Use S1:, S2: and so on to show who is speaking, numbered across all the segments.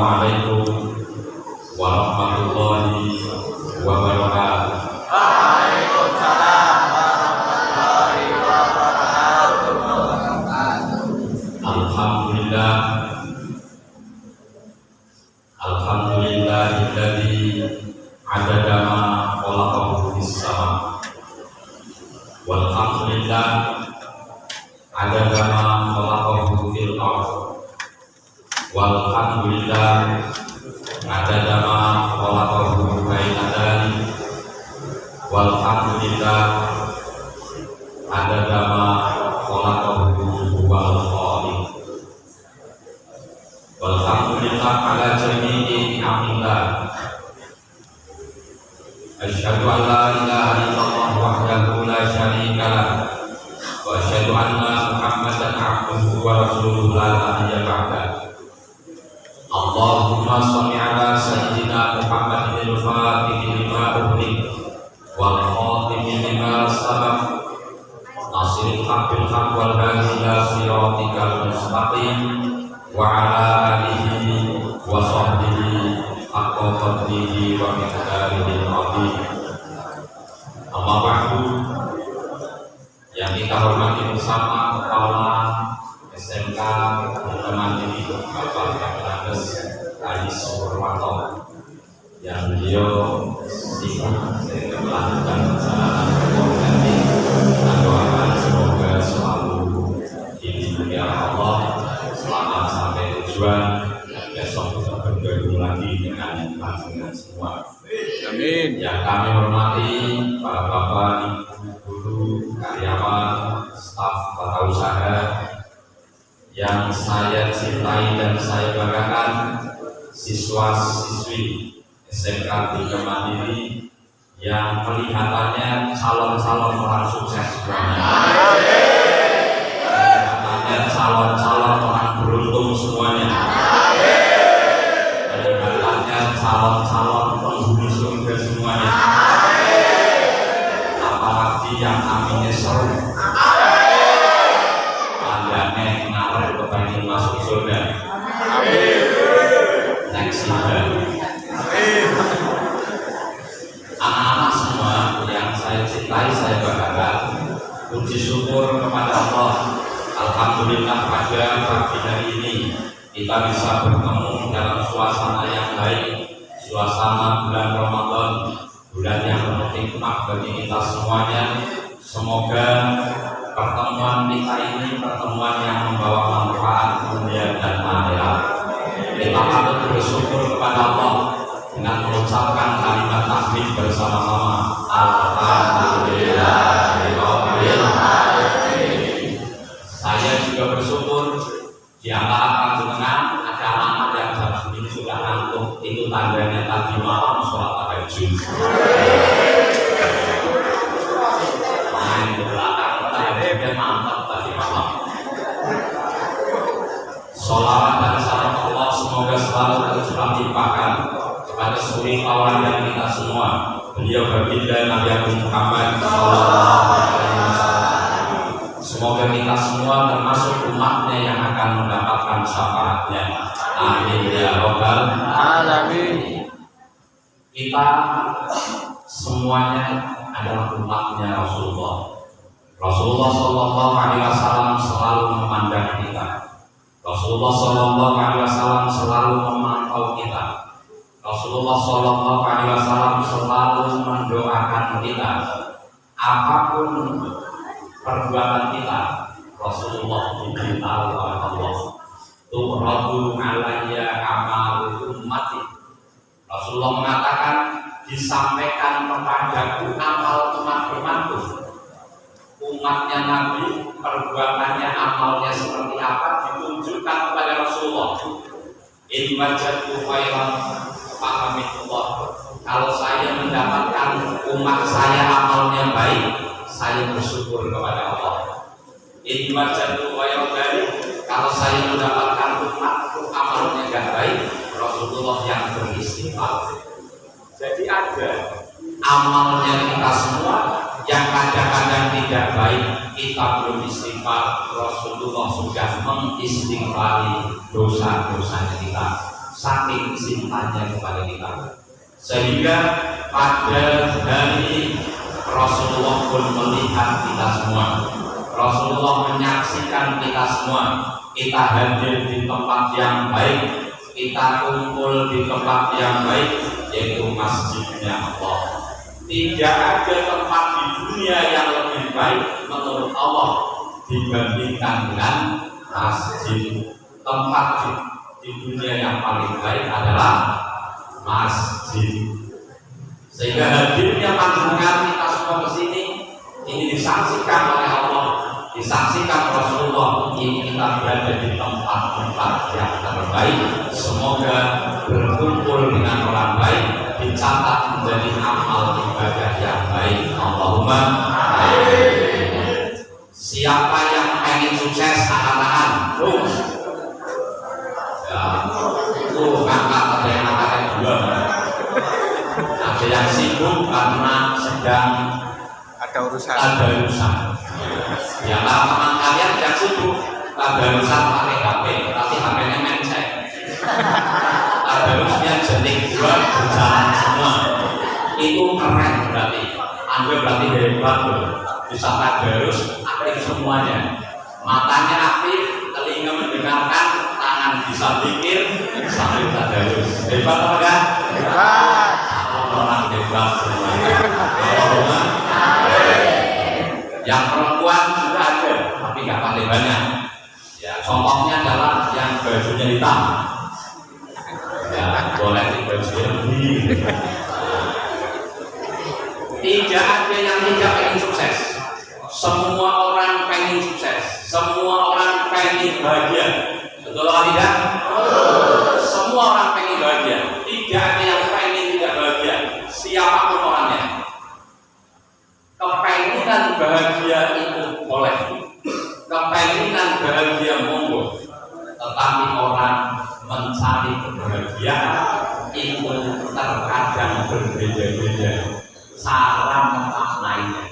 S1: Assalamualaikum warahmatullahi wabarakatuh.
S2: Waalaikumsalam warahmatullahi wabarakatuh.
S1: Alhamdulillah, alhamdulillahilladzi adada ma khalaqahu fis sama. Walhamdulillah adada ma khalaqahu fil ardh. Walhamdulillah adada ma khalaqahu baina dzalik. Walhamdulillah adada ma khalaqahu wal khaliq. Walhamdulillah ala jami'i ni'amillah. Asyhadu an la ilaha illallah wahdahu la syarika lah wa asyhadu anna Muhammadan abduhu wa rasuluhu la nabiyya ba'dah. Allahumma shalli ala sayyidina Muhammadin al-Fatih lima ughliq wal khatim lima sabaq nasiril haqqil haqq wal hadi ila siratikal mustaqim wa ala alihi wa sahbihi haqqa qadrihi wa miqdarihil azim. Amma ba'du, yang kita hormati bersama Kepala SMK Mandiri Bapak Kapolres Adi Suwarto, yang beliau sibuk melakukan perjalanan berganti, kita doakan semoga selalu dimuliakan Allah, selamat sampai tujuan, dan besok bisa bergabung lagi dengan panjenengan semua.
S2: Amin.
S1: Yang kami hormati para bapak, ibu, guru, karyawan, staf tata usaha yang saya cintai dan saya banggakan, siswa-siswi SMK Tiga Mandiri yang kelihatannya calon-calon orang sukses semuanya. Kelihatannya calon-calon orang beruntung semuanya. Kelihatannya calon-calon penghuni surga semuanya. Apalagi yang aminnya seru. Andane ngarep kepengen masuk surga.
S2: Amin.
S1: Next year. Anak-anak semua yang saya cintai, saya banggakan, puji syukur kepada Allah. Alhamdulillah pada pagi hari ini kita bisa bertemu dalam suasana yang baik, suasana bulan Ramadan, bulan yang penuh hikmah bagi kita semuanya. Semoga pertemuan kita ini pertemuan yang membawa manfaat dunia dan akhirat. Kita patut bersyukur kepada Allah dengan mengucapkan kalimat tasbih bersama-sama. Alhamdulillahirabbil alamin. Saya juga bersyukur di antara panjenengan ada anak yang jam segini sudah ngantuk. Itu tandanya tadi malam sholat tahajud. Main di belakang tahajudnya mantap tadi malam. Sholawat dan salam Allah semoga selalu tercurah limpahkan kepada suri tauladan kita semua. Beliau baginda Nabi Muhammad sallallahu alaihi wasallam. Semoga kita semua termasuk umatnya yang akan mendapatkan syafaatnya. Amin ya rabbal
S2: Alamin.
S1: Kita semuanya adalah umatnya Rasulullah. Rasulullah sallallahu alaihi wasallam selalu memandang kita. Rasulullah sallallahu alaihi wasallam selalu memantau kita. Rasulullah sallallahu alaihi wasallam selalu mendoakan kita. Apapun perbuatan kita, Rasulullah diberitahu oleh Allah. Tu'radu alayya amal ummati. Rasulullah mengatakan, disampaikan kepadaku amal umat-umatku. Umatnya Nabi, perbuatannya, amalnya seperti apa ditunjukkan kepada Rasulullah. In wajadtu khairan fa'hamidullah. Kalau saya mendapatkan umat saya amalnya baik, saya bersyukur kepada Allah. In wajadtu khairan, kalau saya mendapatkan umatku amalnya enggak baik, Rasulullah yang beristighfar. Jadi ada amalnya kita semua yang kadang-kadang tidak baik, kita belum istighfar, Rasulullah sudah mengistighfari dosa-dosanya kita. saking cintanya kepada kita. Sehingga pada hari ini Rasulullah pun melihat kita semua. Rasulullah menyaksikan kita semua. Kita hadir di tempat yang baik, kita kumpul di tempat yang baik, yaitu masjidnya Allah. Tidak ada tempat di dunia yang lebih baik menurut Allah dibandingkan dengan masjid. Tempat di dunia yang paling baik adalah masjid. Sehingga hadirnya panjenengan kita semua ke sini ini disaksikan oleh Allah, disaksikan Rasulullah. Ini kita berada di tempat-tempat yang terbaik. Semoga berkumpul dengan orang baik dicatat menjadi amal ibadah yang baik. Allahumma amin. Siapa yang pengen sukses angkat tangan? Angkat, ada yang angkat dua. Ada yang sibuk karena sedang
S2: Ada urusan.
S1: Ya lah, teman kalian yang sibuk ada urusan pakai HP, tapi HP-nya mencet. Tadarusnya jenis dua berjalan semua. Itu keren berarti. Anda berarti hebat loh. Bisa tadarus aktif semuanya. Matanya aktif, telinga mendengarkan, tangan bisa pikir, sambil tadarus. Hebat apa enggak?
S2: Hebat.
S1: Orang hebat semuanya. Yang perempuan juga ada, tapi nggak pakai banyak. Ya, contohnya adalah yang bajunya hitam. Ya, boleh di baju lebih. Tidak ada yang tidak pengen sukses. Semua orang pengen sukses. Semua orang pengen bahagia. Betul atau tidak? Semua orang pengen bahagia. Tidak ada yang pengen tidak bahagia. Siapapun orangnya. Kepenginan bahagia itu boleh, kepenginan bahagia monggo, tetapi orang mencari kebahagiaan itu terkadang berbeda-beda cara memaknainya.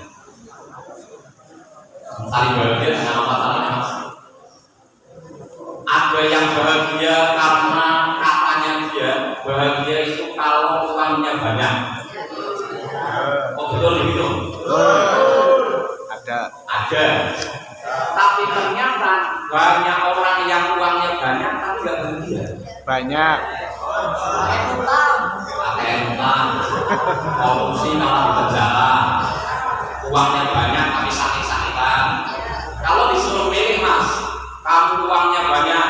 S1: Mencari bahagia dengan apa caranya? Ada yang bahagia karena katanya dia bahagia itu kalau uangnya banyak. Oh betul begitu. Ada. Tapi ternyata banyak orang yang uangnya banyak tapi nggak bahagia.
S2: Banyak.
S1: Pakai utang, korupsi malah di penjara. Uangnya banyak tapi sakit-sakitan. Kalau disuruh milih mas, kamu uangnya banyak,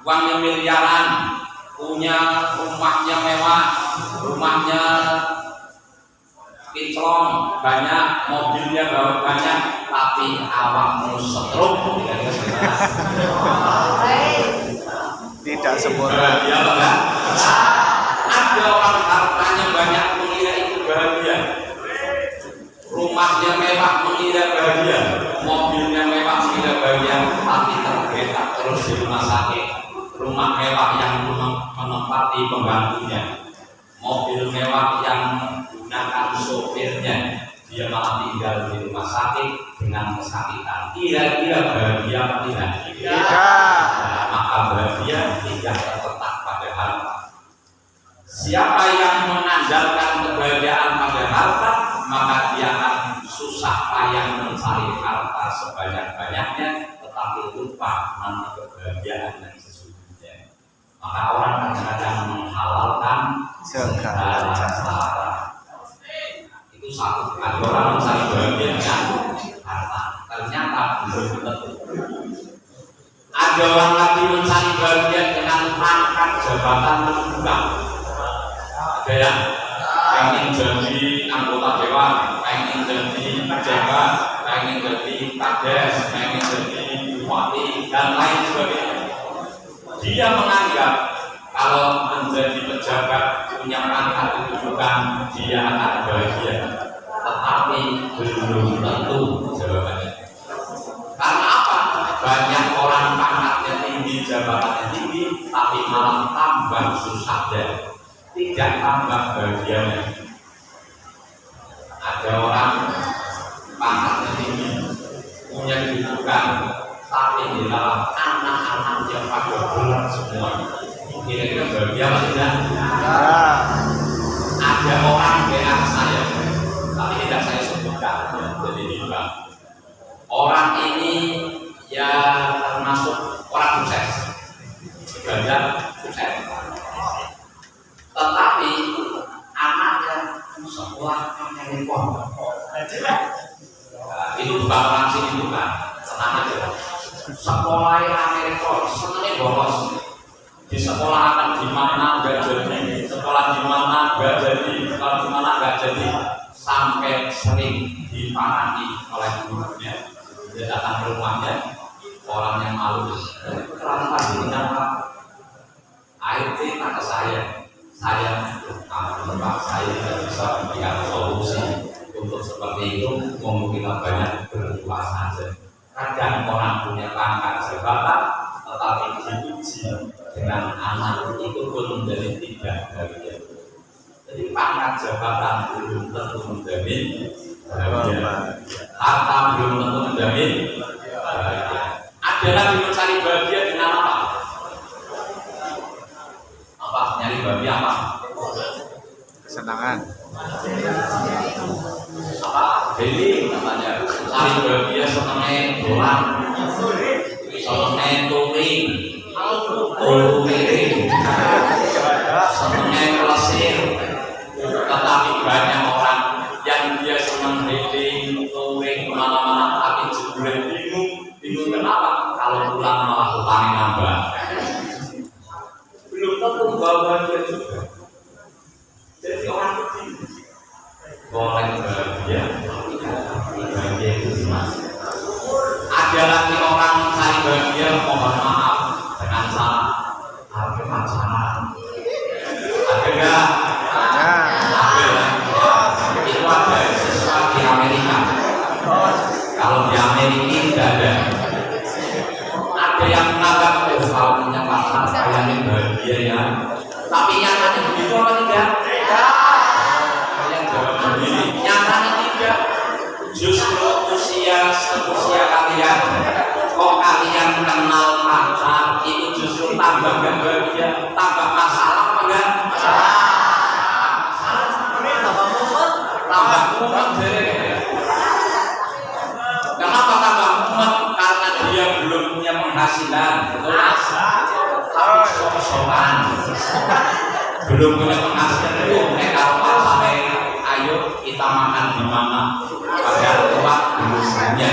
S1: uangnya miliaran, punya rumahnya mewah, rumahnya kinclong banyak, mobilnya banyak, tapi awakmu setruk.
S2: Tidak sempurna.
S1: Bahagia enggak? Ada orang hartanya banyak mengira itu bahagia, rumahnya mewah mengira bahagia, mobilnya mewah mengira bahagia, tapi tergeletak terus di rumah sakit. Rumah mewah yang menempati pembantunya, mobil mewah yang menggunakan sopirnya, dia malah tinggal di rumah sakit dengan kesakitan. Kira-kira bahagia apa tidak?
S2: Tidak.
S1: Nah, maka bahagia tidak terletak pada harta. Siapa yang mengandalkan kebahagiaan pada harta, maka dia akan susah payah mencari harta sebanyak-banyaknya, tetapi lupa mana kebahagiaan yang sesungguhnya. Maka orang kadang-kadang menghalalkan segala cara. Itu satu. Ada orang mencari bahagia dengan harta, ternyata belum tentu. Ada orang lagi mencari bahagia dengan pangkat jabatan terbuka. Ada yang pengen jadi anggota dewan, pengen jadi pejabat, pengen jadi kades, pengen jadi bupati dan lain sebagainya. Dia menganggap kalau menjadi pejabat punya pangkat kedudukan dia akan bahagia, tetapi belum tentu jawabannya. Karena apa? Banyak orang pangkatnya tinggi, jabatannya tinggi, tapi malah tambah susah deh, tidak tambah bahagianya. Ada orang pangkatnya tinggi, punya kedudukan, tapi di dalam anak-anaknya pada berat semua. Kira-kira bahagia apa tidak?
S2: Ya.
S1: Ada orang WA saya, tapi tidak saya sebutkan. Jadi tidak. Orang ini ya termasuk orang sukses, belajar sukses. Tetapi anaknya sekolah telepon. Itu bukan orang sini bukan, tenang aja. Sekolah Amerika, senangnya bolos. Di sekolah akan di mana nggak jadi, sekolah di mana nggak jadi, sekolah di mana nggak jadi, sampai sering dimarahi oleh gurunya. Dia datang ke rumahnya, orang yang malu. Kenapa ini apa? IT kata saya tidak bisa memberikan solusi untuk seperti itu. Mungkin banyak berdua saja. Kadang orang punya pangkat jabatan, tetapi diuji dengan anak itu pun menjadi tidak bahagia. Jadi pangkat jabatan belum tentu menjamin bahagia, harta belum tentu menjamin bahagia. Ada lagi mencari bahagia dengan apa? Apa? Nyari bahagia apa?
S2: Kesenangan.
S1: Apa? Healing namanya. Cari bahagia senengnya dolan, senengnya touring, senengnya kelesir. Tetapi banyak orang yang dia senang healing, touring kemana-mana, tapi jebulan bingung kenapa? Kalau pulang malah utangnya nambah. Belum tentu bahagia juga. Jadi orang begini boleh bahagia itu gimana? Ada lagi orang cari bahagia mohon maaf dengan salah harus pacaran. Ada enggak? Ada. Itu ada siswa di Amerika. Kalau di Amerika tidak ada. Ada yang menganggap kalau punya pacar kayaknya bahagia ya. Tapi nyatanya begitu apa tidak? Yang jawab sendiri. Nyatanya tidak. Justru usia kalian, kok kalian kenal pacar itu justru tambah gak bahagia, tambah masalah apa enggak? Tambah mumet jadi. Kenapa tambah mumet? Karena dia belum punya penghasilan, betul? Tapi sok-sokan. Belum punya penghasilan itu, kalau pacarnya ayo kita makan di mana? Padahal uang belum punya.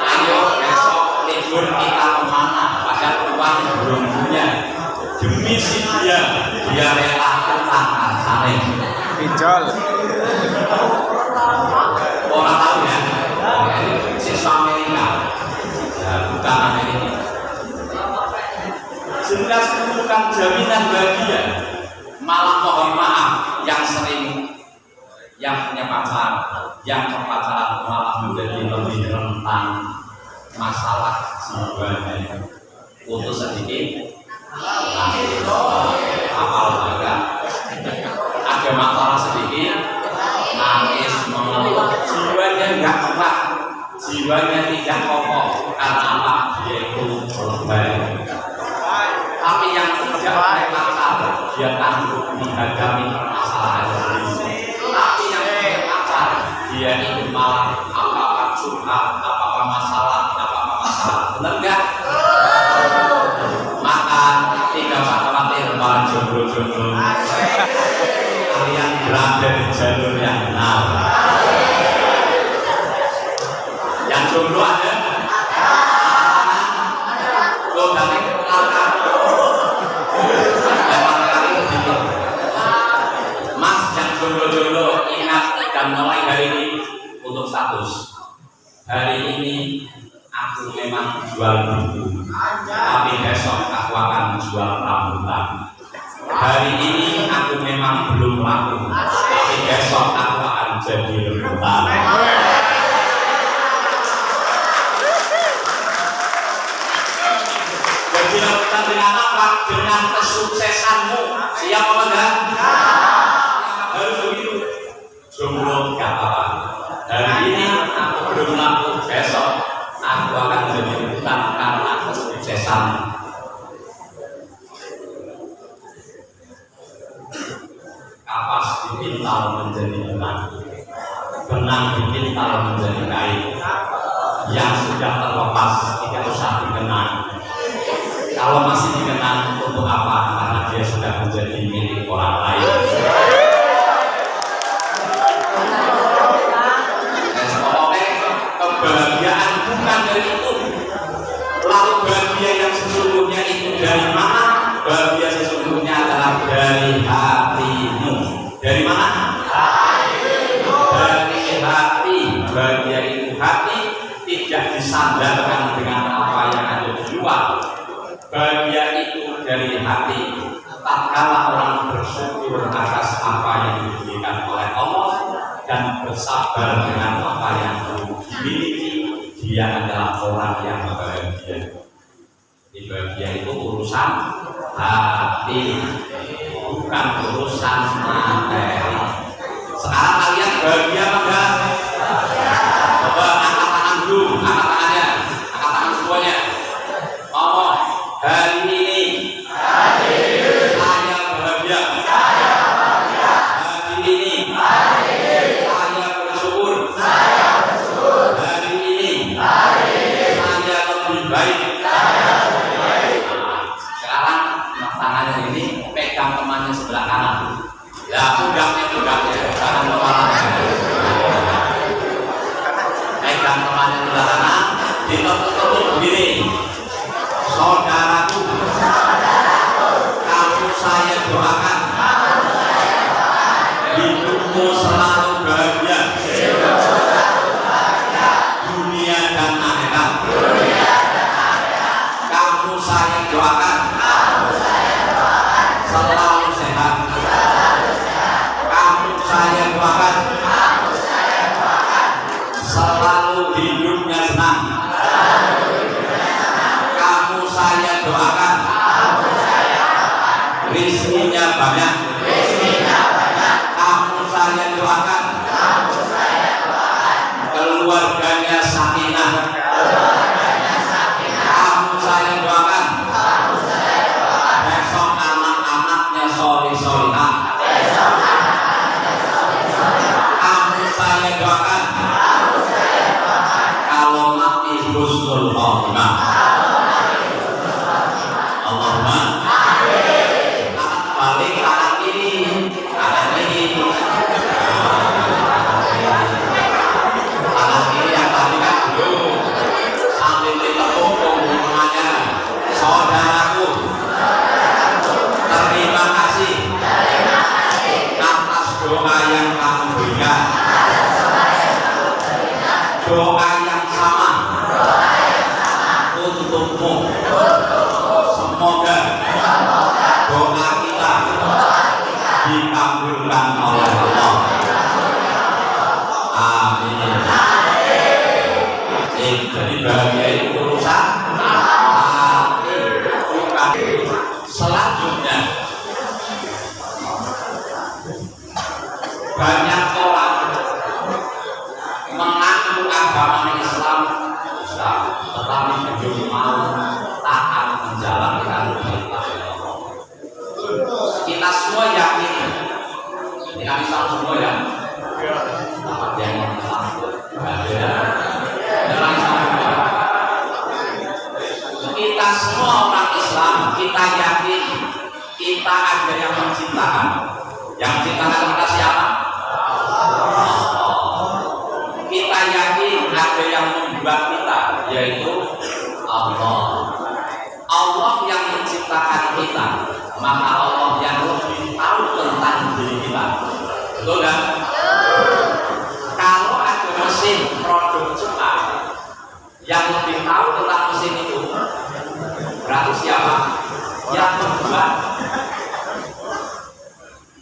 S1: Ayo besok libur kita kemana? Padahal uang belum punya. Demi si dia rela utang sana.
S2: Pinjol.
S1: Orang tahu ya? Siswa Amerika. Ya, bukan Amerika. Jelas itu bukan jaminan bahagia. Malah mohon maaf yang sering yang punya pacar, yang berpacaran malah menjadi lebih rentan masalah jiwanya. Untuk sedikit, apal juga. Ada masalah sedikit, nangis mengeluh, jiwanya nggak kuat, jiwanya tidak kokoh. Karena apa? Dia itu lebay. Tapi yang tidak punya pacar, dia tangguh menghadapi permasalahan sendiri. Tapi yang punya pacar, dia itu malah apa-apa curhat, apa-apa masalah. Benar nggak? Maka tidak usah khawatir para jomblo-jomblo. Kalian berada di jalur yang benar. Yang jomblo ada? Lo dari kenalkan. Mas yang jomblo-jomblo ingat dan mulai hari ini untuk status. Hari ini aku memang jual buku, tapi besok aku akan jual rambutan. Hari ini aku memang belum laku, tapi besok aku akan jadi rebutan. Jadi rebutan dengan apa? Dengan kesuksesanmu. Siap apa enggak? Harus begitu. Jomblo gak apa-apa. Hari ini aku belum laku, besok aku akan jadi rebutan karena kesuksesan. dipintal menjadi benang, benang dipintal menjadi kain. Yang sudah terlepas tidak usah dikenang. Kalau masih dikenang untuk apa? Karena dia sudah menjadi milik orang lain. Kebahagiaan bukan dari itu. Lalu bahagia yang sesungguhnya itu dari mana? Bahagia sesungguhnya adalah dari hatimu. Dari mana? Hatimu. Dari hati. Bahagia itu hati, tidak disandarkan dengan apa yang ada di luar. Bahagia itu dari hati. Tatkala orang bersyukur atas apa yang diberikan oleh Allah dan bersabar dengan apa yang dimiliki, dia adalah orang yang bahagia. Di bahagia itu urusan hati, bukan urusan materi. Sekarang kalian bahagia apa enggak? Coba angkat tangan dulu, angkat tangannya, angkat tangan semuanya. Ngomong, hari ini saya bahagia. Hari ini saya bersyukur. Hari ini saya lebih baik. Sekarang tangannya ini pegang temannya sebelah kanan. Ya, pegangnya, jangan kepalanya. Pegang temannya sebelah kanan, ditekuk begini. Saudaraku, kamu saya doakan hidupmu selalu bahagia, dunia dan akhirat. Kamu saya doakan selalu sehat. Kamu saya doakan selalu hidupnya senang. Kamu saya doakan rizkinya banyak. Kamu saya doakan keluarganya sakinah. Kamu saya doakan besok anak-anaknya solih-solihah. Kamu saya doakan kalau mati husnul khotimah. Allahumma balik kanan kiri, kanan kiri, kanan kiri yang tadi kan dulu sambil ditepuk semuanya. Saudaraku, terima kasih atas doa yang kamu berikan. Doa yang sama untukmu. Semoga doa kita dikabulkan oleh Allah. Amin. Jadi bahagia itu urusan hati, bukan. Selanjutnya, banyak orang mengaku agama Islam, tetapi belum mau taat menjalankan perintah Allah. Kita semua yakin, ini kami Islam semua ya. Apa yang Islam? Kita semua orang Islam, kita yakin kita ada yang menciptakan. Yang menciptakan kita siapa? Kita yakin ada yang membuat kita, yaitu Allah. Allah yang menciptakan kita, maka Allah yang lebih tahu tentang diri kita. Betul kan? Kalau ada mesin produk Jepang yang lebih tahu tentang mesin itu, berarti siapa? Yang membuat.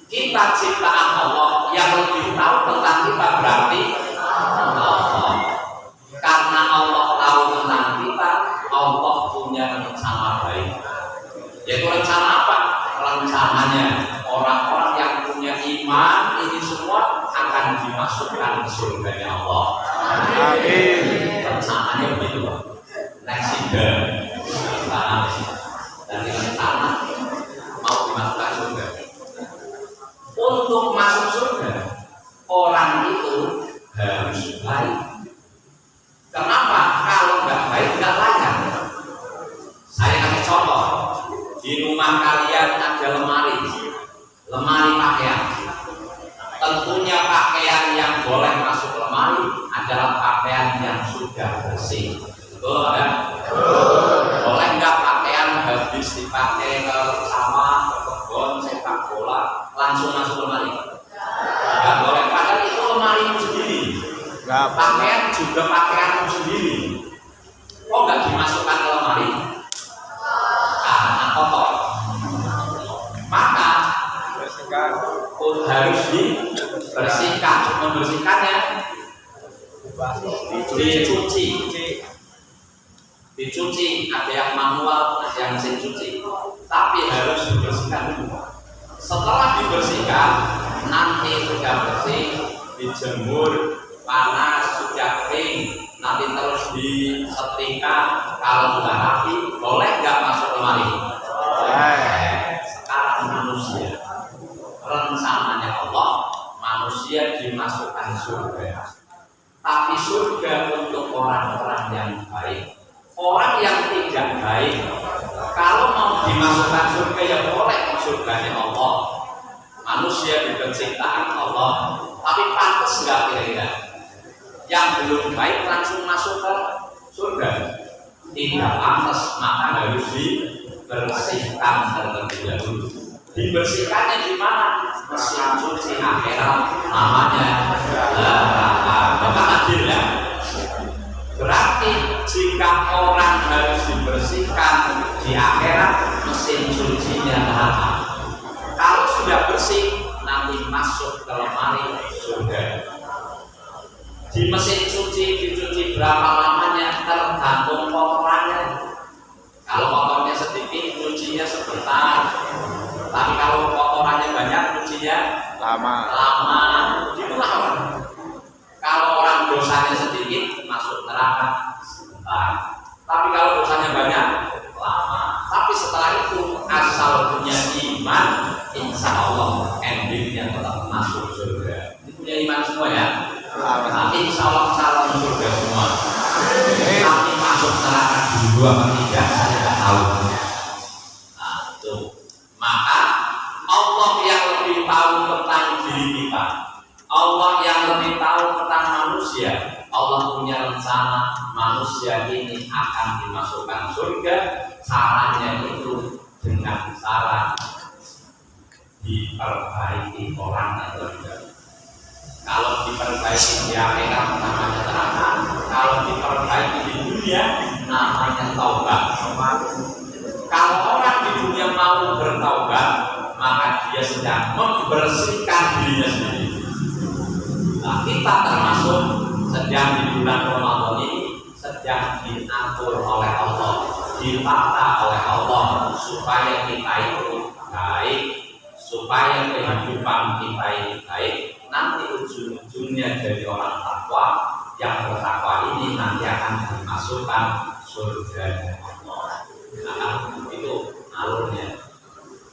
S1: Kita ciptaan Allah, yang lebih tahu tentang kita berarti Allah. Karena Allah tahu tentang kita, Allah punya rencana baik. Yaitu rencana apa? Rencananya orang-orang yang punya iman ini semua akan dimasukkan ke surga Allah. Amin. Rencananya begitu. Nextida, dari rencana mau dimasukkan surga. Untuk masuk surga di rumah kalian ada lemari pakaian. Tentunya pakaian yang boleh masuk lemari adalah pakaian yang sudah bersih. Betul kan? Boleh nggak pakaian habis dipakai ke sawah, ke kebun, sepak bola langsung masuk lemari? Nggak boleh. Padahal itu lemarimu sendiri. Pakaian juga pakaianmu sendiri. Kok nggak dimasukkan ke lemari? Karena kotor. Maka harus dibersihkan. Membersihkannya dicuci. Ada yang manual, ada yang mesin cuci. Tapi harus dibersihkan dulu. Setelah dibersihkan, nanti sudah bersih, dijemur panas, sudah kering, nanti terus disetrika. Kalau sudah rapi, boleh nggak masuk lemari? Sekarang manusia, rencananya Allah, manusia dimasukkan surga. Tapi surga untuk orang-orang yang baik. Orang yang tidak baik, kalau mau dimasukkan surga ya boleh, surganya Allah. Manusia juga ciptaan Allah. Tapi pantas nggak kira-kira? Yang belum baik langsung masuk ke surga? Tidak pantas, maka harus dibersihkan terlebih dahulu. Dibersihkannya di mana? Mesin cuci akhirat namanya. Maka adil ya. Berarti jika orang harus dibersihkan di akhirat, mesin cucinya neraka. Kalau sudah bersih, nanti masuk ke lemari surga. Di mesin cuci dicuci berapa lamanya tergantung kotorannya. Kalau kotornya sedikit, cucinya sebentar. Tapi kalau kotorannya banyak, cucinya lama. Itulah orang. Kalau orang dosanya sedikit, masuk neraka sebentar. Tapi kalau dosanya banyak, lama. Tapi setelah itu, asal punya iman, insya Allah endingnya tetap masuk surga. Ini punya iman semua ya. Insya Allah salam surga semua. Tapi masuk neraka dulu apa tidak, saya tidak tahu. Nah, itu. Maka Allah yang lebih tahu tentang diri kita, Allah yang lebih tahu tentang manusia. Allah punya rencana manusia ini akan dimasukkan surga. Caranya itu dengan cara diperbaiki orangnya terlebih. Kalau diperbaiki di akhirat namanya neraka, kalau diperbaiki di dunia namanya taubat. Kalau orang di dunia mau bertaubat, maka dia sedang membersihkan dirinya sendiri. Nah, kita termasuk sedang di bulan Ramadan ini sedang diatur oleh Allah, ditata oleh Allah supaya kita itu baik, supaya kehidupan kita ini baik. Nanti ujung-ujungnya jadi orang takwa. Yang bertakwa ini nanti akan dimasukkan surga Allah. Nah, itu alurnya.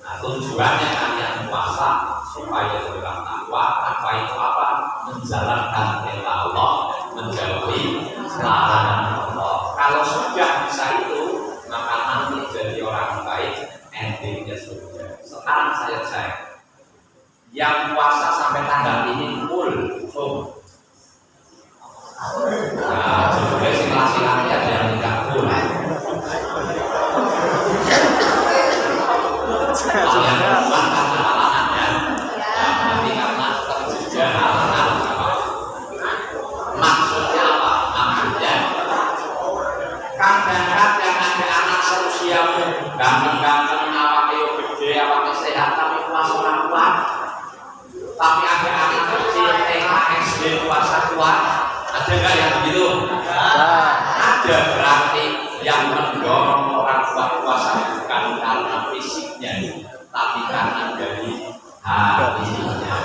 S1: Nah, tujuannya kalian puasa supaya orang takwa. Takwa itu apa? Menjalankan perintah Allah, menjauhi larangan Allah. Kalau sudah bisa itu, maka nanti jadi orang baik, endingnya surga. Sekarang saya cek, yang puasa sampai tanggal ini full. Nah, sebenarnya silang-silang ada yang tidak full. Kalian bukan karena halangannya, tapi karena terjadi halangan. Maksudnya apa? Maksudnya kadang-kadang ada anak seusiamu ganteng-ganteng, awaknya gede, awaknya sehat, tapi puasa orang kuat. Tapi ada anak kecil TK SD puasa kuat. Ada nggak yang begitu? Ada. Berarti yang mendorong orang kuat puasa bukan karena fisiknya, tapi karena dari hatinya.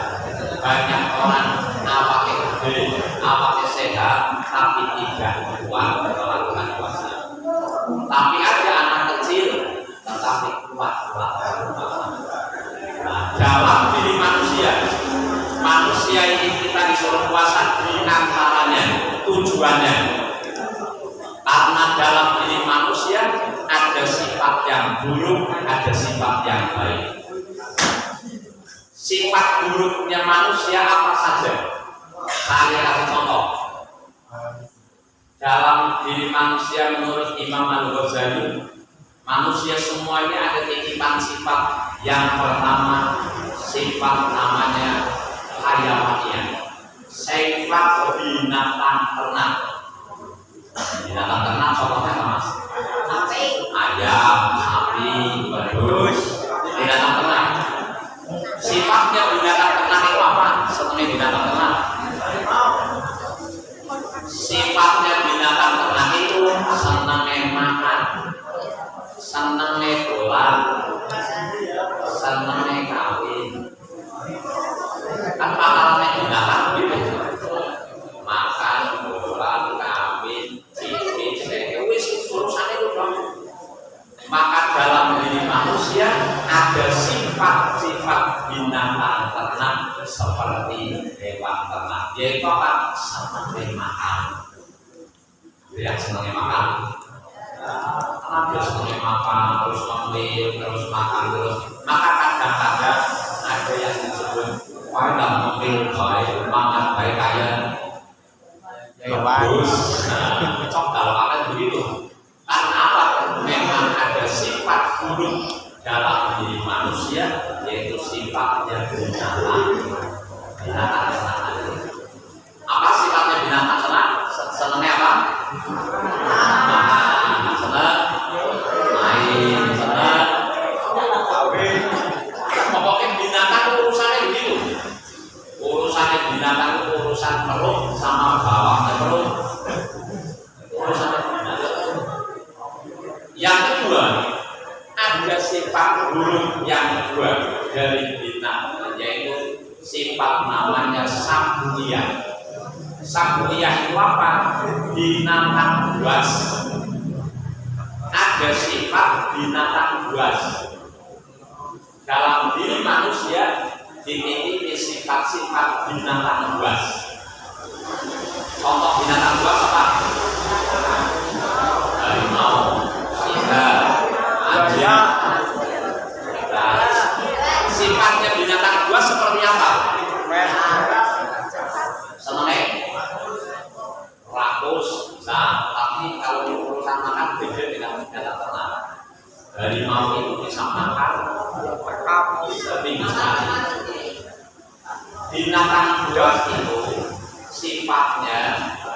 S1: Banyak orang awaknya gede, awaknya sehat, tapi tidak kuat melakukan puasa. Tapi ada anak kecil, tetapi kuat melakukan puasa. Nah, dalam diri manusia ini kita disuruh puasa di antaranya tujuannya karena dalam diri manusia ada sifat sifat yang buruk, ada sifat yang baik. Sifat buruknya manusia apa saja? Saya kasih contoh. Dalam diri manusia menurut Imam Al-Ghazali, manusia semuanya ada titipan sifat. Yang pertama, sifat namanya hayawaniyah, sifat binatang ternak. Binatang ternak contohnya apa, Mas? Ayam, sapi, wedhus, binatang ternak. Sifatnya binatang ternak itu apa? Seperti binatang ternak. Sifatnya binatang ternak itu senangnya makan, senangnya dolan, senangnya kawin. Kan pakalnya binatang gitu. Makan, dolan, kawin, cicit, wis urusannya itu dong. Maka dalam diri manusia ada sifat-sifat binatang ternak seperti hewan ternak, yaitu apa? Senangnya makan. Dia senangnya makan. Dia senangnya makan, terus ngemil, terus makan terus. Maka kadang-kadang ada yang disebut pada ngemil baik, makan baik kayak hewan. Cocok kalau kalian begitu. Karena apa? Memang ada sifat buruk dalam diri manusia, yaitu sifatnya binatang ternak. Apa sifatnya binatang ternak? Senangnya apa? Makan, senang main, senang kawin. Pokoknya binatang urusannya begitu. Urusannya binatang itu urusan perut sama bawahnya perut. Urusannya binatang. Yang kedua, ada sifat buruk yang kedua dari binatang, yaitu sifat namanya sabuniyah. Sabuniyah itu apa? Binatang buas. Ada sifat binatang buas. Dalam diri manusia dimiliki sifat-sifat binatang buas. Contoh binatang buas apa? Harimau, singa, anjing. Sifatnya binatang buas seperti apa? Senengnya rakus, tapi kalau di urusan makan beda dengan binatang ternak. Harimau itu bisa makan, sering sekali. Binatang buas itu sifatnya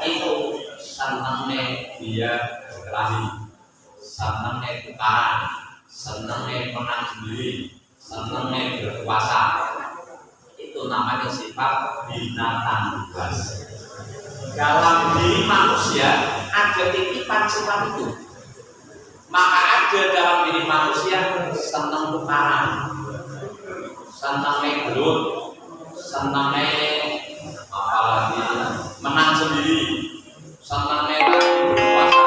S1: itu senengnya dia berkelahi, senengnya tukaran, senengnya menang sendiri, senengnya berkuasa. Itu namanya sifat binatang buas. Dalam diri manusia ada titipan sifat itu. Maka ada dalam diri manusia senang tukaran, senangnya gelut, senangnya apalagi menang sendiri, senangnya berkuasa.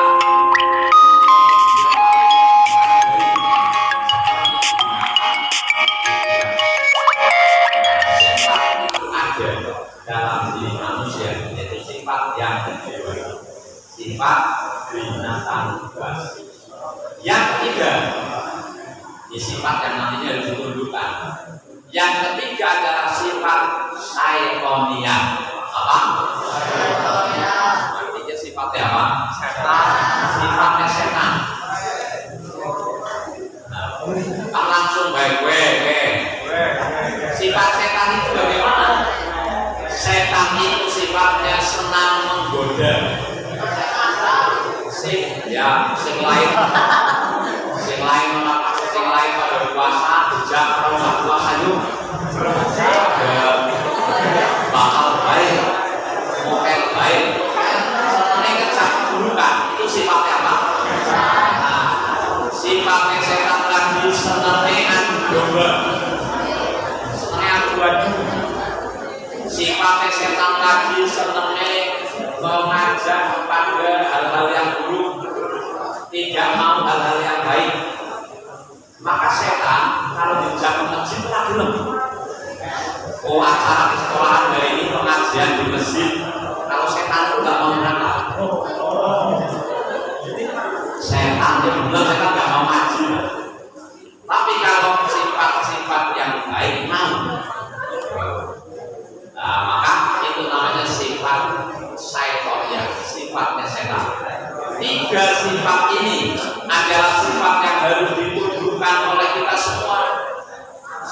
S1: Dalam diri manusia, yaitu sifat yang kedua, sifat binatang buas. Yang ketiga, ini sifat yang nantinya harus ditunjukkan. Yang ketiga adalah sifat syaitoniah. Apa? Artinya sifatnya apa? Setan. Sifatnya setan. Nah, langsung baik. Sifat setan itu bagaimana? Setan itu sifatnya senang menggoda. Sing lain pada puasa, bijak kalau nggak puasa yuk. Bakal baik, mokel baik. Senangnya kecak burukan, itu sifatnya apa? Nah, sifatnya setan lagi senangnya adu domba, senangnya adu adu. Sifatnya setan lagi senangnya mengajak kepada hal-hal yang buruk, tidak mau hal-hal yang baik. Maka setan kalau dijak ke masjid lagi lebih. Oh, acara di sekolahan hari ini pengajian di masjid. Kalau setan itu nggak mau berangkat. Setan itu benar, setan nggak mau ngaji.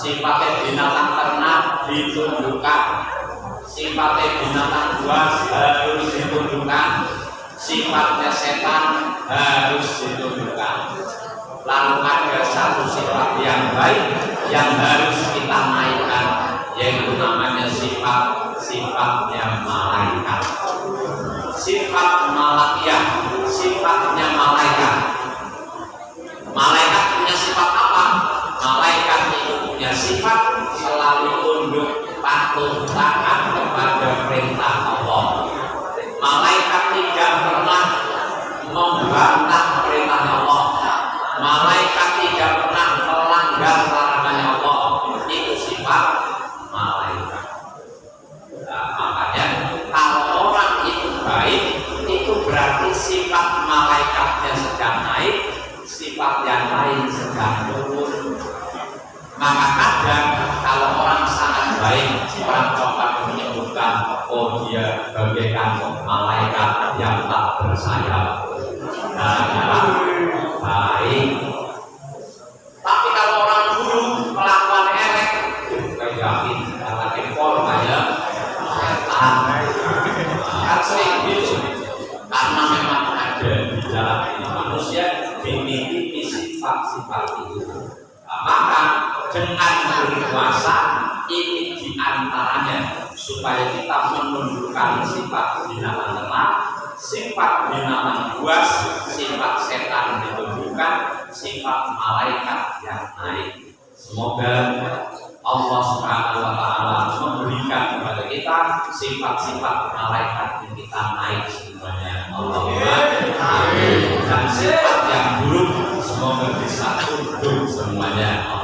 S1: sifatnya binatang ternak ditundukkan, sifatnya binatang buas harus ditundukkan, sifatnya setan harus ditundukkan. Lalu ada satu sifat yang baik yang harus kita naikkan, yaitu namanya sifatnya malaikat. Sifat malakiyah, sifatnya malaikat. Malaikat punya sifat apa? Malaikat itu punya sifat selalu tunduk patuh taat kepada perintah Allah. Malaikat tidak pernah membantah perintah Allah. Malaikat tidak pernah melanggar larangan Allah. Itu sifat malaikat. Nah, makanya kalau orang itu baik, itu berarti sifat malaikatnya sedang naik, sifat yang lain sedang turun. Maka kadang kalau orang sangat baik, orang coba menyebutkan, oh dia bagaikan malaikat yang tak bersayap. Nah, baik. Tapi kalau orang buruk melakukan elek, saya yakin karena ekor kayak setan. Kan sering gitu. Karena memang ada di dalam diri manusia dimiliki sifat-sifat itu. Nah, maka dengan berpuasa ini diantaranya supaya kita menundukkan sifat binatang ternak, sifat binatang buas, sifat setan ditundukkan, sifat malaikat yang naik. Semoga Allah Subhanahu wa Ta'ala memberikan kepada kita sifat-sifat malaikat yang kita naik semuanya. Allahumma amin. Dan sifat yang buruk semoga bisa tunduk semuanya.